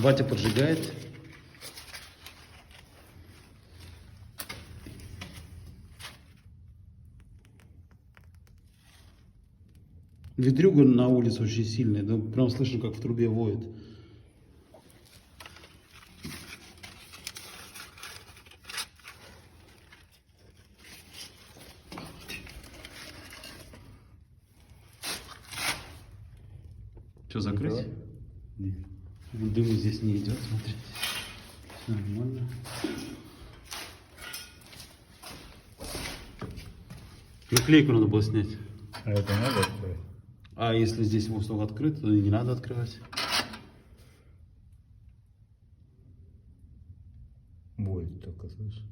Батя поджигает. Ветрюга на улице очень сильная, да, прям слышно, как в трубе воет. Что, закрыть? Нет. Дыма здесь не идет, смотри. Нормально. Наклейку надо было снять. А это надо открыть? А если здесь воздух открыт, то и не надо открывать. Будет только, слышишь?